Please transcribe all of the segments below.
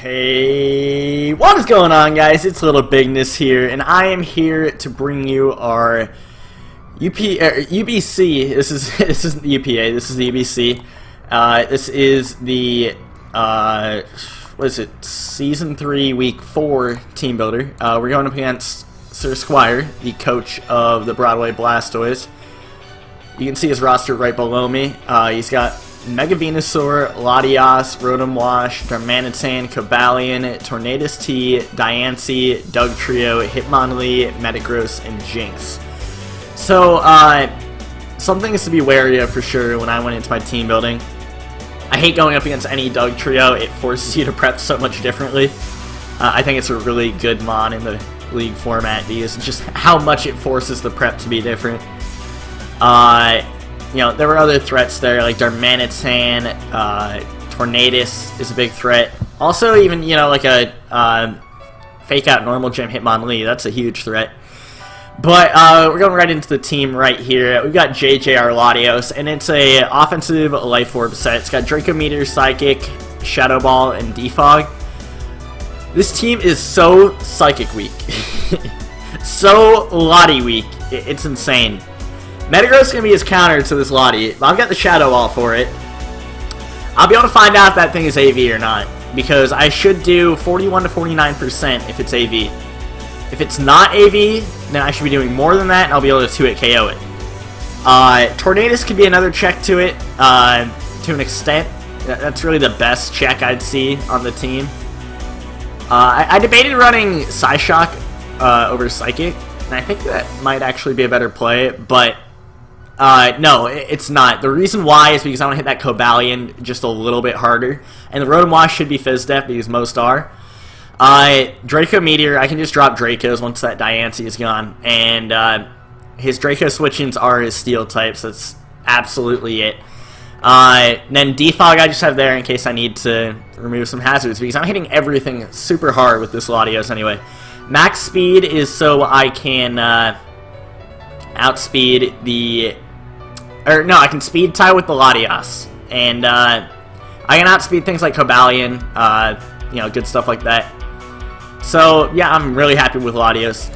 Hey, what is going on, guys? It's LittleBigness here, and I am here to bring you our UBC. This isn't the UPA. This is the UBC. This is the what is it? Season 3, Week 4 team builder. We're going up against Sir Squire, the coach of the Broadway Blastoise. You can see his roster right below me. He's got Mega Venusaur, Latias, Rotom Wash, Darmanitan, Cobalion, Tornadus T, Diancie, Dugtrio, Hitmonlee, Metagross, and Jinx. So, some things to be wary of for sure when I went into my team building. I hate going up against any Dugtrio. It forces you to prep so much differently. I think it's a really good mon in the league format because just how much it forces the prep to be different. You know, there were other threats there, like Darmanitan, Tornadus is a big threat. Also, even, you know, like a fake out normal gym Hitmonlee, that's a huge threat. But we're going right into the team right here. We've got JJ our Latios, and it's a offensive Life Orb set. It's got Draco Meteor, Psychic, Shadow Ball, and Defog. This team is so Psychic weak. So Lottie weak. It's insane. Metagross is going to be his counter to this Lottie. I've got the Shadow Ball for it. I'll be able to find out if that thing is AV or not, because I should do 41 to 49% if it's AV. If it's not AV, then I should be doing more than that, and I'll be able to 2-hit KO it. Tornadus could be another check to it, to an extent. That's really the best check I'd see on the team. I debated running Psyshock over Psychic, and I think that might actually be a better play, but no, it's not. The reason why is because I want to hit that Cobalion just a little bit harder, and the Rotom Wash should be Fizz Def because most are. Draco Meteor, I can just drop Dracos once that Diancie is gone, and his Draco switch-ins are his Steel types. That's absolutely it. Then Defog I just have there in case I need to remove some hazards, because I'm hitting everything super hard with this Latios anyway. Max Speed is so I can outspeed the... Or, no, I can speed tie with the Latias. And I can outspeed things like Cobalion, you know, good stuff like that. So, yeah, I'm really happy with Latios.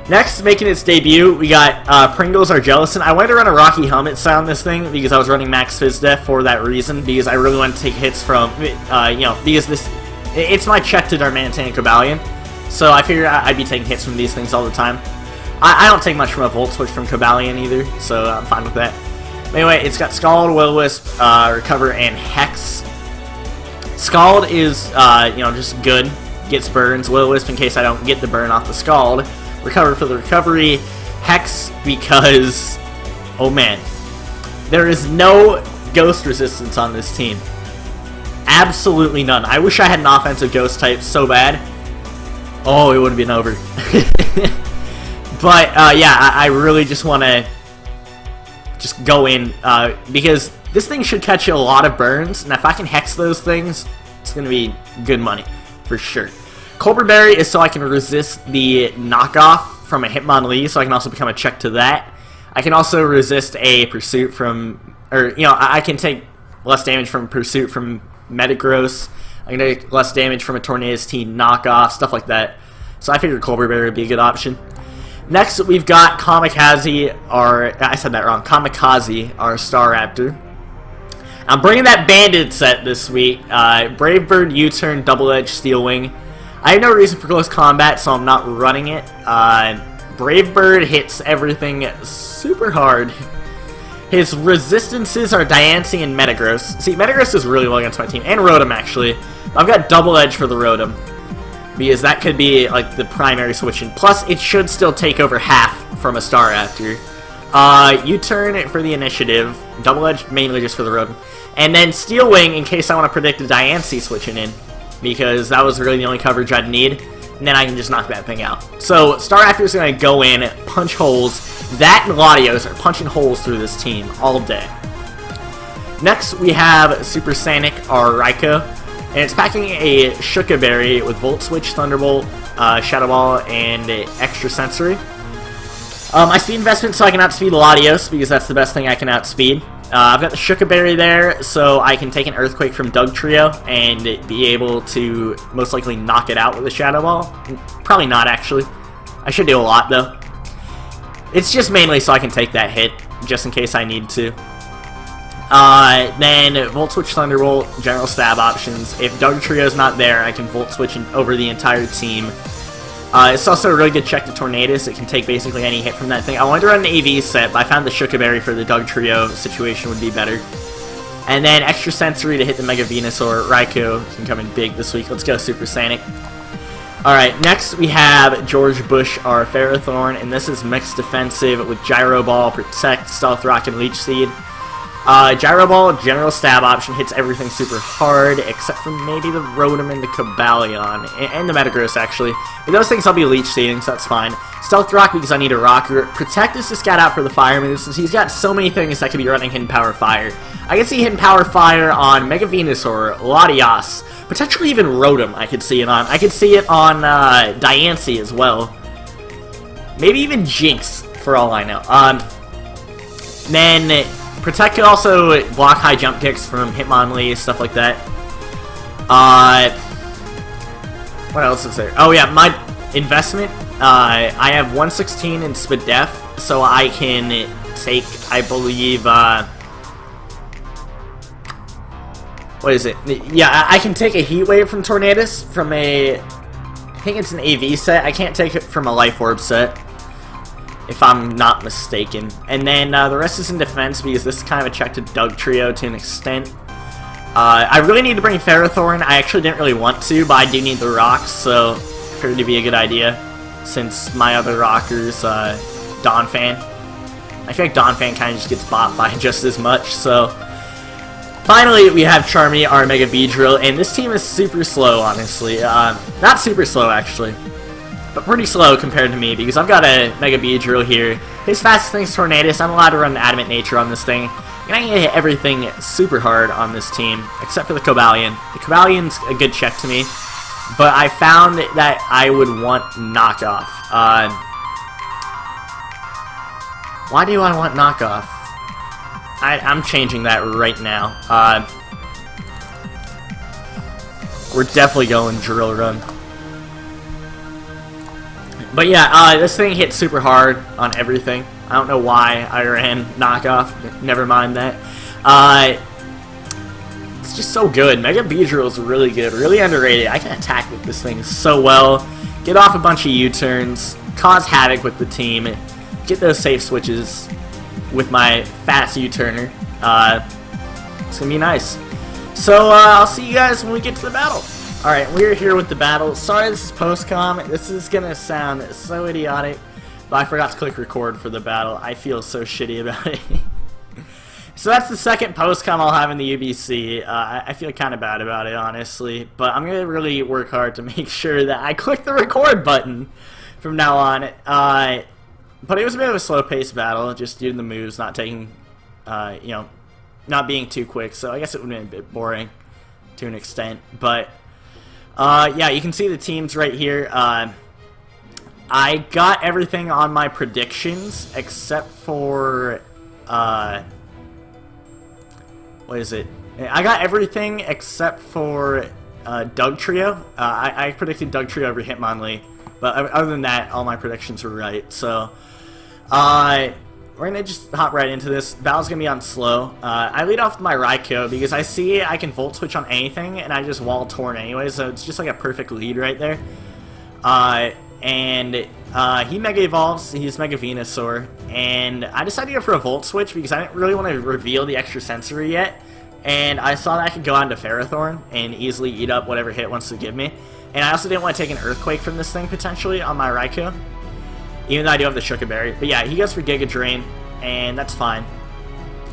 Next, making its debut, we got Pringles our Jellicent. I wanted to run a Rocky Helmet sound this thing because I was running Max Fizz Def for that reason, because I really want to take hits from, you know, because this... It's my check to Darmanitan and Cobalion. So I figured I'd be taking hits from these things all the time. I don't take much from a Volt Switch from Cobalion either, so I'm fine with that. Anyway, it's got Scald, Will-O-Wisp, Recover, and Hex. Scald is, you know, just good. Gets burns. Will-O-Wisp in case I don't get the burn off the Scald. Recover for the recovery. Hex because, oh man, there is no Ghost resistance on this team. Absolutely none. I wish I had an offensive Ghost type so bad. Oh, it would have been over. But, yeah, I really just want to just go in, because this thing should catch a lot of burns, and if I can Hex those things, it's going to be good money, for sure. Colbur Berry is so I can resist the knockoff from a Hitmonlee, so I can also become a check to that. I can also resist a Pursuit from, or, you know, I can take less damage from Pursuit from Metagross. I can take less damage from a Tornadus T knockoff, stuff like that. So I figured Colbur Berry would be a good option. Next, we've got Kamikaze, I said that wrong, Kamikaze, our Staraptor. I'm bringing that Banded set this week. Brave Bird, U-Turn, Double Edge, Steel Wing. I have no reason for close combat, so I'm not running it. Brave Bird hits everything super hard. His resistances are Diancie and Metagross. See, Metagross is really well against my team, and Rotom, actually. I've got Double Edge for the Rotom, because that could be, like, the primary switch-in. Plus, it should still take over half from a Staraptor. U-Turn for the initiative. Double Edge mainly just for the Rotom. And then Steel Wing in case I want to predict a Diancie switching in, because that was really the only coverage I'd need. And then I can just knock that thing out. So, Staraptor is going to go in, punch holes. That and Latios are punching holes through this team all day. Next, we have Super Sanic, our Raikou. And it's packing a Shuka Berry with Volt Switch, Thunderbolt, Shadow Ball, and Extra Sensory. I speed investment so I can outspeed Latios, because that's the best thing I can outspeed. I've got the Shuka-Berry there, so I can take an Earthquake from Dugtrio and be able to most likely knock it out with a Shadow Ball. Probably not, actually. I should do a lot, though. It's just mainly so I can take that hit, just in case I need to. Then Volt Switch Thunderbolt, general stab options. If Dugtrio's not there, I can Volt Switch over the entire team. It's also a really good check to Tornadus. It can take basically any hit from that thing. I wanted to run an AV set, but I found the Shuka-Berry for the Dugtrio situation would be better. And then Extra Sensory to hit the Mega Venusaur. Raikou can come in big this week. Let's go Super Saiyan. Alright, next we have George Bush, our Ferrothorn, and this is mixed defensive with Gyro Ball, Protect, Stealth Rock, and Leech Seed. Gyro Ball, general stab option, hits everything super hard, except for maybe the Rotom and the Cobalion, and the Metagross, actually. But those things I'll be Leech Seeding, so that's fine. Stealth Rock because I need a Rocker. Protect is to scout out for the Fire moves, since he's got so many things that could be running Hidden Power Fire. I can see Hidden Power Fire on Mega Venusaur, Latias, potentially even Rotom I could see it on. I could see it on Diancie as well. Maybe even Jinx, for all I know. Then Protect could also block high jump kicks from Hitmonlee, stuff like that. What else is there? Oh yeah, my investment. I have 116 in Spadef, so I can take, I believe, what is it? Yeah, I can take a Heat Wave from Tornadus from a, I think it's an AV set. I can't take it from a Life Orb set, if I'm not mistaken. And then the rest is in defense because this is kind of a check to Dugtrio to an extent. I really need to bring Ferrothorn. I actually didn't really want to, but I do need the rocks, so figured to be a good idea since my other rockers, Donphan. I feel like Donphan kind of just gets bought by just as much, so. Finally, we have Charmy, our Mega Beedrill, and this team is super slow, honestly. Not super slow, actually, but pretty slow compared to me, because I've got a Mega Beedrill here. His fastest thing is Tornadus. I'm allowed to run Adamant Nature on this thing, and I can hit everything super hard on this team, except for the Cobalion. The Cobalion's a good check to me, but I found that I would want Knockoff. Why do I want Knockoff? I'm changing that right now. We're definitely going Drill Run. But yeah, this thing hits super hard on everything. I don't know why I ran Knockoff. Never mind that. It's just so good. Mega Beedrill is really good, really underrated. I can attack with this thing so well. Get off a bunch of U-turns, cause havoc with the team, get those safe switches with my fast U-turner. It's gonna be nice. So I'll see you guys when we get to the battle. Alright, we're here with the battle. Sorry this is post-com. This is gonna sound so idiotic, but I forgot to click record for the battle. I feel so shitty about it. So that's the second post-com I'll have in the UBC. I feel kind of bad about it, honestly, but I'm gonna really work hard to make sure that I click the record button from now on. But it was a bit of a slow-paced battle, just due to the moves not taking, you know, not being too quick, so I guess it would have been a bit boring to an extent, but yeah, you can see the teams right here. I got everything on my predictions except for what is it? I got everything except for Dugtrio. I predicted Dugtrio over Hitmonlee, but other than that, all my predictions were right. So we're gonna just hop right into this. Battle's gonna be on slow. I lead off with my Raikou because I see I can Volt Switch on anything, and I just Wall Torn anyway, so it's just like a perfect lead right there. And he Mega Evolves, he's Mega Venusaur, and I decided to go for a Volt Switch because I didn't really want to reveal the Extra Sensory yet, and I saw that I could go on to Ferrothorn and easily eat up whatever hit it wants to give me, and I also didn't want to take an Earthquake from this thing potentially on my Raikou, even though I do have the Shuka-Berry. But yeah, he goes for Giga Drain, and that's fine.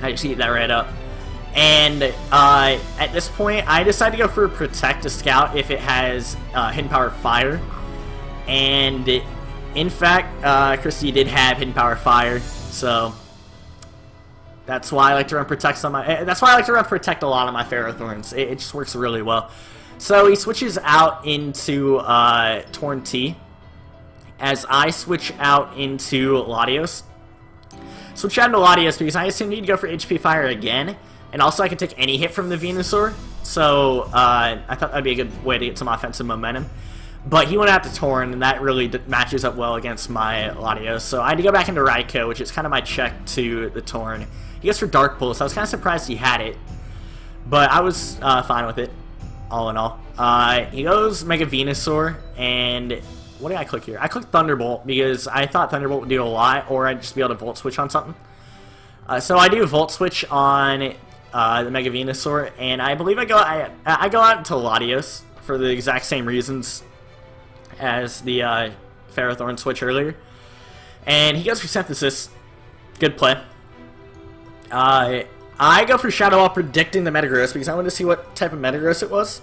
I just eat that right up. And at this point, I decided to go for Protect to Scout if it has Hidden Power Fire. And in fact, Christy did have Hidden Power Fire, so that's why I like to run Protect on my. That's why I like to run Protect a lot on my Ferrothorns. It just works really well. So he switches out into Torn T, as I switch out into Latios. Switch out into Latios because I assumed he'd go for HP Fire again, and also I could take any hit from the Venusaur, so I thought that'd be a good way to get some offensive momentum. But he went out to Torn, and that really matches up well against my Latios, so I had to go back into Raikou, which is kind of my check to the Torn. He goes for Dark Pulse. I was kind of surprised he had it, but I was fine with it, all in all. He goes Mega Venusaur, and what did I click here? I clicked Thunderbolt because I thought Thunderbolt would do a lot, or I'd just be able to Volt Switch on something. So I do Volt Switch on the Mega Venusaur, and I believe I go out into Latios for the exact same reasons as the Ferrothorn switch earlier. And he goes for Synthesis. Good play. I go for Shadow Ball predicting the Metagross because I wanted to see what type of Metagross it was.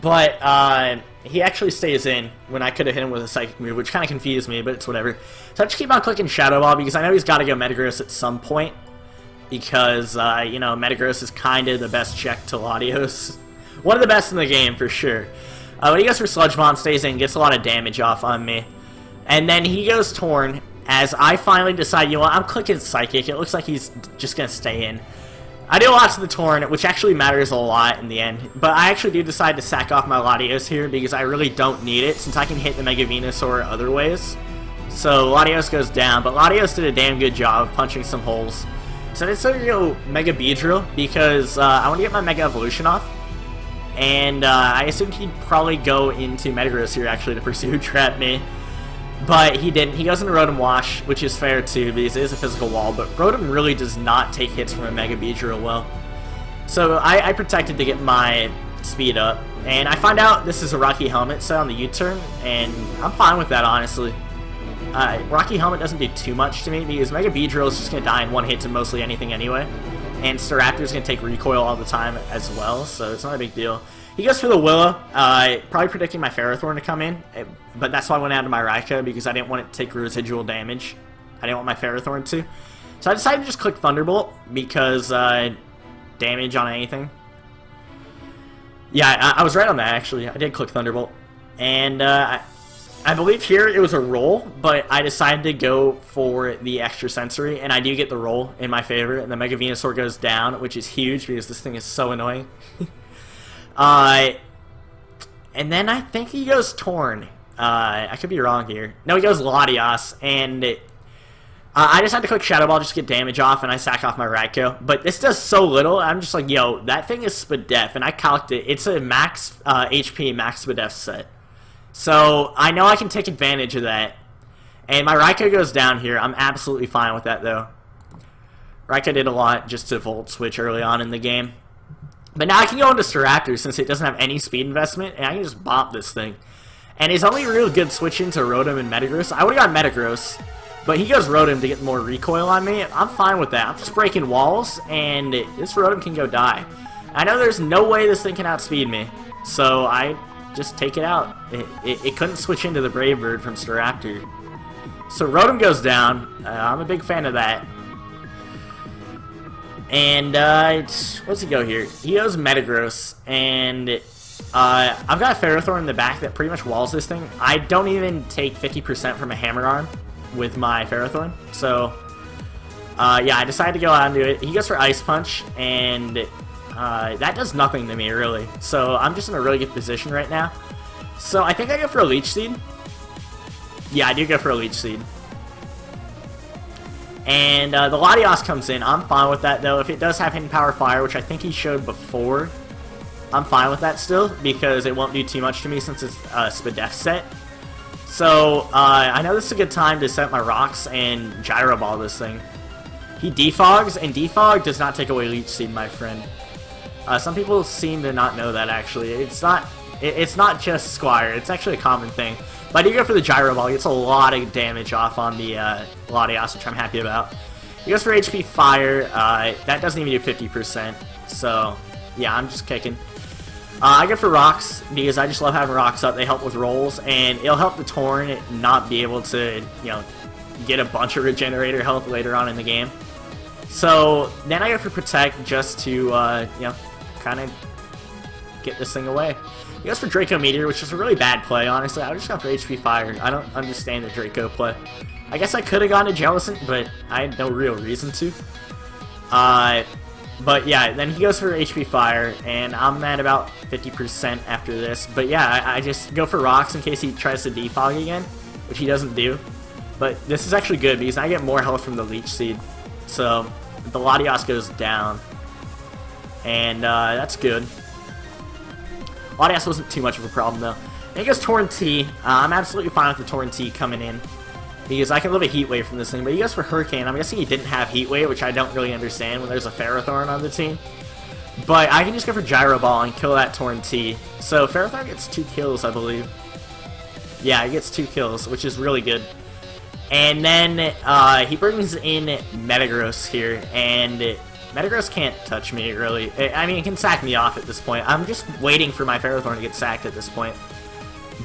But he actually stays in when I could have hit him with a Psychic move, which kind of confused me, but it's whatever. So I just keep on clicking Shadow Ball because I know he's got to go Metagross at some point. Because, you know, Metagross is kind of the best check to Latios. One of the best in the game, for sure. But he goes for Sludge Bomb, stays in, gets a lot of damage off on me. And then he goes Torn, as I finally decide, you know what, I'm clicking Psychic. It looks like he's just going to stay in. I do a lot to the Torn, which actually matters a lot in the end. But I actually do decide to sack off my Latios here, because I really don't need it, since I can hit the Mega Venusaur other ways. So Latios goes down, but Latios did a damn good job of punching some holes. So I decided to go Mega Beedrill, because I want to get my Mega Evolution off. And I assumed he'd probably go into Metagross here, actually, to pursue Trap me. But he didn't. He goes into Rotom Wash, which is fair, too, because it is a physical wall. But Rotom really does not take hits from a Mega Beedrill well. So I protected to get my speed up. And I find out this is a Rocky Helmet set on the U-turn, and I'm fine with that, honestly. Rocky Helmet doesn't do too much to me, because Mega Beedrill is just going to die in one hit to mostly anything anyway. And Staraptor is going to take recoil all the time as well, so it's not a big deal. He goes for the Willow, probably predicting my Ferrothorn to come in, but that's why I went out to my Raikou, because I didn't want it to take residual damage. I didn't want my Ferrothorn to. So I decided to just click Thunderbolt, because damage on anything. Yeah, I was right on that, actually. I did click Thunderbolt. And I believe here it was a roll, but I decided to go for the extra sensory, and I do get the roll in my favor, and the Mega Venusaur goes down, which is huge because this thing is so annoying. And then I think he goes Torn. I could be wrong here. No, he goes Latios, and I decided to click Shadow Ball just to get damage off, and I sack off my Raikou. But this does so little, I'm just like, yo, that thing is Spadef, and I calced it. It's a max HP, max Spadef set. So I know I can take advantage of that. And my Raikou goes down here. I'm absolutely fine with that, though. Raikou did a lot just to Volt Switch early on in the game. But now I can go into Staraptor since it doesn't have any speed investment, and I can just bop this thing. And his only real good switch into Rotom and Metagross. I would have got Metagross, but he goes Rotom to get more recoil on me. I'm fine with that. I'm just breaking walls, and this Rotom can go die. I know there's no way this thing can outspeed me, so I just take it out. It couldn't switch into the Brave Bird from Staraptor. So Rotom goes down. I'm a big fan of that. And what's he go here? He goes Metagross, and I've got a Ferrothorn in the back that pretty much walls this thing. I don't even take 50% from a Hammer Arm with my Ferrothorn. So yeah, I decided to go out and do it. He goes for Ice Punch, and that does nothing to me, really. So I'm just in a really good position right now. So I think I go for a Leech Seed. Yeah, I do go for a Leech Seed. And the Latios comes in. I'm fine with that, though. If it does have Hidden Power Fire, which I think he showed before, I'm fine with that still, because it won't do too much to me since it's a Spadef set. So I know this is a good time to set my rocks and Gyro Ball this thing. He defogs, and defog does not take away Leech Seed, my friend. Some people seem to not know that, actually. It's not just Squire. It's actually a common thing. But I do go for the Gyro Ball. He gets a lot of damage off on the Latios, which I'm happy about. He goes for HP Fire. That doesn't even do 50%. So, yeah, I'm just kicking. I go for Rocks, because I just love having Rocks up. They help with rolls, and it'll help the Torn not be able to, you know, get a bunch of Regenerator health later on in the game. So, then I go for Protect just to, you know, kind of get this thing away. He goes for Draco Meteor, which is a really bad play, honestly. I would just go for HP Fire. I don't understand the Draco play. I guess I could have gone to Jellicent, but I had no real reason to. But yeah, then he goes for HP Fire, and I'm at about 50% after this. But yeah, I just go for Rocks in case he tries to defog again, which he doesn't do. But this is actually good because I get more health from the Leech Seed. So the Latios goes down, and that's good. Latias wasn't too much of a problem though. And he goes Torn T. I'm absolutely fine with the Torn T coming in, because I can live a Heat Wave from this thing, but he goes for Hurricane. I'm guessing he didn't have Heat Wave, which I don't really understand when there's a Ferrothorn on the team. But I can just go for Gyro Ball and kill that Torn T. So Ferrothorn gets 2 kills, I believe. Yeah, he gets 2 kills, which is really good. And then he brings in Metagross here, and Metagross can't touch me, really. I mean, it can sack me off at this point. I'm just waiting for my Ferrothorn to get sacked at this point.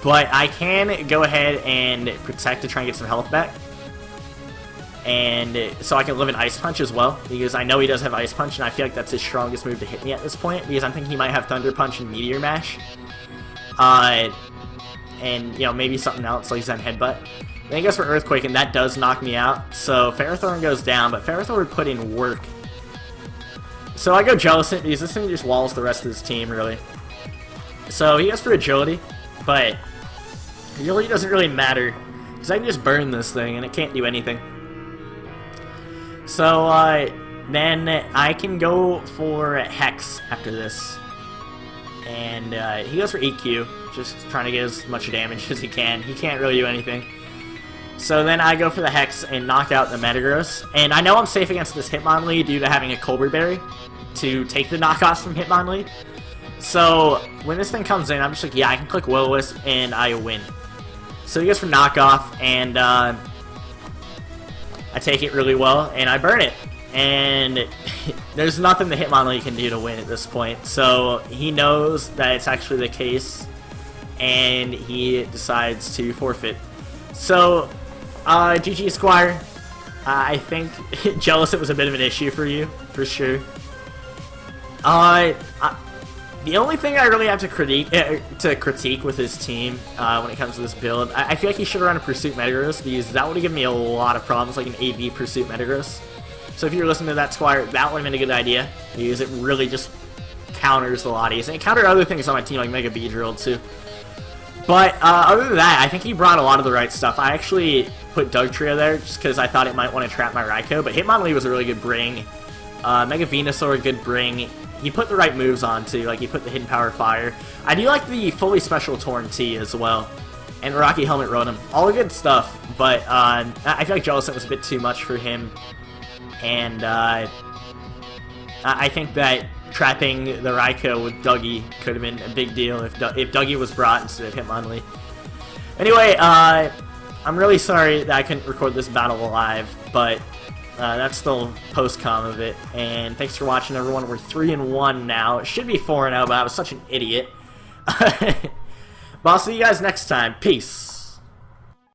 But I can go ahead and Protect to try and get some health back. And so I can live an Ice Punch as well, because I know he does have Ice Punch, and I feel like that's his strongest move to hit me at this point, because I'm thinking he might have Thunder Punch and Meteor Mash. And, you know, maybe something else like Zen Headbutt. Then he goes for Earthquake, and that does knock me out. So Ferrothorn goes down, but Ferrothorn would put in work. So I go Jellicent, because this thing just walls the rest of his team, really. So he goes for Agility. But agility doesn't really matter, because I can just burn this thing and it can't do anything. So then I can go for Hex after this. And he goes for EQ, just trying to get as much damage as he can. He can't really do anything. So then I go for the Hex and knock out the Metagross. And I know I'm safe against this Hitmonlee due to having a Colbur Berry to take the knockoffs from Hitmonlee. So when this thing comes in, I'm just like, yeah, I can click Will-O-Wisp and I win. So he goes for knockoff, and I take it really well, and I burn it. And there's nothing the Hitmonlee can do to win at this point. So he knows that it's actually the case, and he decides to forfeit. So, GG Squire. I think Jellicent was a bit of an issue for you, for sure. The only thing I really have to critique with his team when it comes to this build, I feel like he should have run a Pursuit Metagross, because that would have given me a lot of problems, like an AB Pursuit Metagross. So if you're listening to that, Squire, that would have been a good idea, because it really just counters the Latias, and it countered other things on my team, like Mega Beedrill, too. But other than that, I think he brought a lot of the right stuff. I actually put Dugtrio there, just because I thought it might want to trap my Raikou, but Hitmonlee was a really good bring. Mega Venusaur, good bring. He put the right moves on, too. Like, he put the Hidden Power Fire. I do like the fully special Torn T as well. And Rocky Helmet Rotom. All the good stuff. But I feel like Jellicent was a bit too much for him. And I think that trapping the Raikou with Dougie could have been a big deal if Dougie was brought instead of Hitmonlee. Anyway, I'm really sorry that I couldn't record this battle live, but that's the post-com of it. And thanks for watching, everyone. We're 3-1 now. It should be 4-0, but I was such an idiot. But I'll see you guys next time. Peace.